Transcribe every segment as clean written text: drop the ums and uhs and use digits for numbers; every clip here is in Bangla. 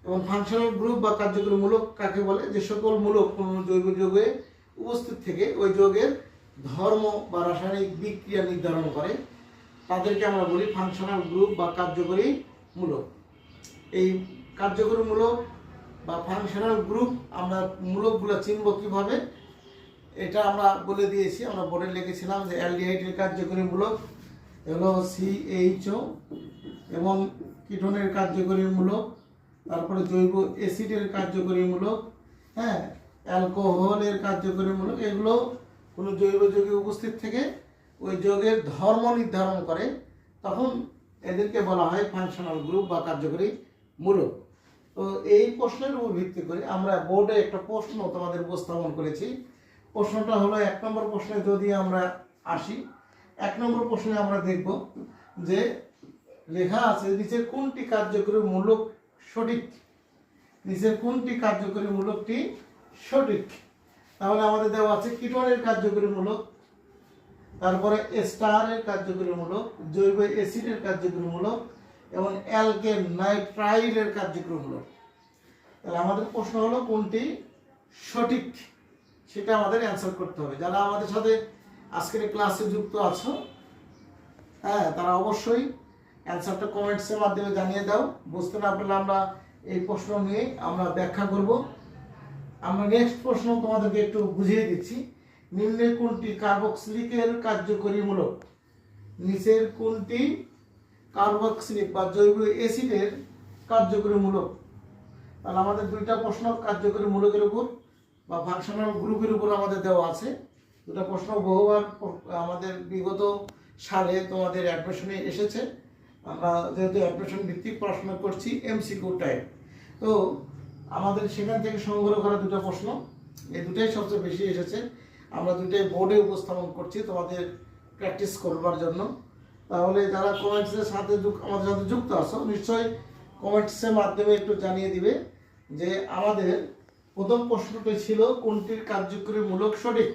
এবং ফাংশনাল গ্রুপ বা কার্যকরী মূলক কাকে বলে? যে সকল মূলক কোনো জৈব যৌগে উপস্থিত থেকে ওই যৌগের ধর্ম বা রাসায়নিক বিক্রিয়া নির্ধারণ করে তাদেরকে আমরা বলি ফাংশনাল গ্রুপ বা কার্যকরী মূলক। এই কার্যকরী মূলক বা ফাংশনাল গ্রুপ আমরা মূলকগুলো চিনব কীভাবে, এটা আমরা বলে দিয়েছি। আমরা বোর্ডে লিখেছিলাম যে অ্যালডিহাইডের কার্যকরী মূলক হলো CHO, এবং কিটোনের কার্যকরী মূলক, তারপরে জৈব অ্যাসিডের কার্যকরী মূলক, হ্যাঁ, অ্যালকোহলের কার্যকরী মূলক। এগুলো কোনো জৈব যৌগে উপস্থিত থেকে ওই যৌগের ধর্ম নির্ধারণ করে, তখন এদেরকে বলা হয় ফাংশনাল গ্রুপ বা কার্যকরী মূলক। তো এই প্রশ্নের উপর ভিত্তি করে আমরা বোর্ডে একটা প্রশ্ন তোমাদের উপস্থাপন করেছি। প্রশ্নটা হলো 1 নম্বর প্রশ্নে যদি আমরা আসি, 1 নম্বর প্রশ্নে আমরা দেখব যে লেখা আছে নিচের কোনটি কার্যকরী মূলক সঠিক, নিচের কোনটি কার্যকরী মূলকটি সঠিক। তাহলে আমাদের দেওয়া আছে কিটোনের কার্যকরী মূলক, তারপরে এস্টারের কার্যকরী মূলক, জৈব অ্যাসিডের কার্যকরী মূলক এবং অ্যালকেন নাইট্রাইলের কার্যকরী মূলক। তাহলে আমাদের প্রশ্ন হলো কোনটি সঠিক, সেটা আমাদের অ্যান্সার করতে হবে। যারা আমাদের সাথে আজকের ক্লাসে যুক্ত আছো, হ্যাঁ, তারা অবশ্যই অ্যান্সারটা কমেন্টসের মাধ্যমে জানিয়ে দাও। বুঝতে না পারলে আমরা এই প্রশ্ন নিয়ে আমরা ব্যাখ্যা করব। আমরা নেক্সট প্রশ্ন তোমাদেরকে একটু বুঝিয়ে দিচ্ছি। নিম্নের কোনটি কার্বক্সিলিকের কার্যকরী মূলক? নিচের কোনটি কার্বক্সিলিক বা জৈব অ্যাসিডের কার্যকরী মূলক? তাহলে আমাদের দুইটা প্রশ্ন কার্যকরী মূলকের উপর বা ফাংশনাল গ্রুপের উপর আমাদের দেওয়া আছে। দুটা প্রশ্ন বহুবার আমাদের বিগত সালে তোমাদের অ্যাডমিশনে এসেছে। আমরা যেহেতু অ্যাডমিশন ভিত্তিক পড়াশোনা করছি MCQ টাইপ, তো আমাদের সেখান থেকে সংগ্রহ করা দুটো প্রশ্ন, এই দুটাই সবচেয়ে বেশি এসেছে। আমরা দুটাই বোর্ডে উপস্থাপন করছি তোমাদের প্র্যাকটিস করবার জন্য। তাহলে যারা কমেন্টসের সাথে আমাদের সাথে যুক্ত আছো, নিশ্চয়ই কমেন্টসের মাধ্যমে একটু জানিয়ে দিবে যে আমাদের প্রথম প্রশ্নটি ছিল কোনটির কার্যকরী মূলক সঠিক।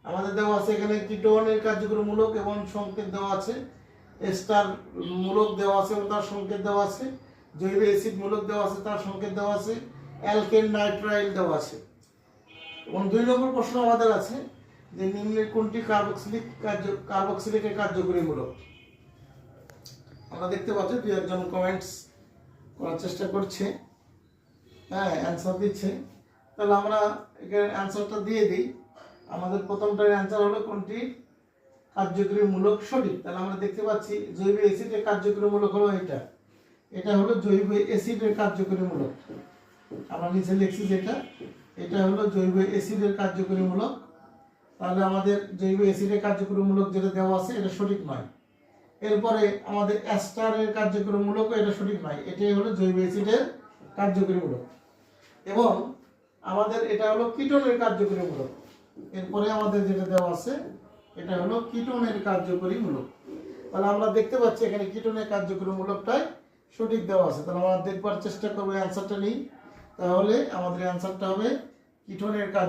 আমাদের দেওয়া আছে এখানে কিটোনের কার্যকরী মূলক এবং সংকেত দেওয়া আছে, এস্টার মূলক দেওয়া আছে এবং তার সংকেত দেওয়া আছে, জৈব অ্যাসিড মূলক দেওয়া আছে, তার সংকেত দেওয়া আছে, অ্যালকেন নাইট্রাইল দেওয়া আছে। এবং 2 নম্বর প্রশ্ন আমাদের আছে যে নিম্নের কোনটি কার্বক্সিলিকের কার্যকরী মূলক। আমরা দেখতে পাচ্ছি 2 একজন কমেন্টস করার চেষ্টা করছে, হ্যাঁ, অ্যান্সার দিচ্ছে। তাহলে আমরা এখানে অ্যান্সারটা দিয়ে দিই। আমাদের প্রথমটার অ্যান্সার হলো কোনটি কার্যকরী মূলক সঠিক। তাহলে আমরা দেখতে পাচ্ছি জৈব অ্যাসিডের কার্যকরী মূলক হলো এটা, এটা হলো জৈব অ্যাসিডের কার্যকরী মূলক। আমরা নিচে লিখছি যেটা, এটা হলো জৈব অ্যাসিডের কার্যকরী মূলক। তাহলে আমাদের জৈব অ্যাসিডের কার্যকরী মূলক যেটা দেওয়া আছে এটা সঠিক নয়। এরপরে আমাদের অ্যাস্টারের কার্যকরী মূলকও এটা সঠিক নয়, এটাই হলো জৈব অ্যাসিডের কার্যকরী মূলক। এবং আমাদের এটা হলো কিটোনের কার্যকরী মূলক। এরপরে আমাদের যেটা দেওয়া আছে এটা হলো কিটোনের কার্যকরী মূলক। তাহলে আমরা দেখতে পাচ্ছি এখানে কিটোনের কার্যকরী মূলকটাই সঠিক দেওয়া আছে। তাহলে আমরা দেখবার চেষ্টা করবো অ্যান্সারটা নিই। তাহলে আমাদের অ্যান্সারটা হবে কিটোনের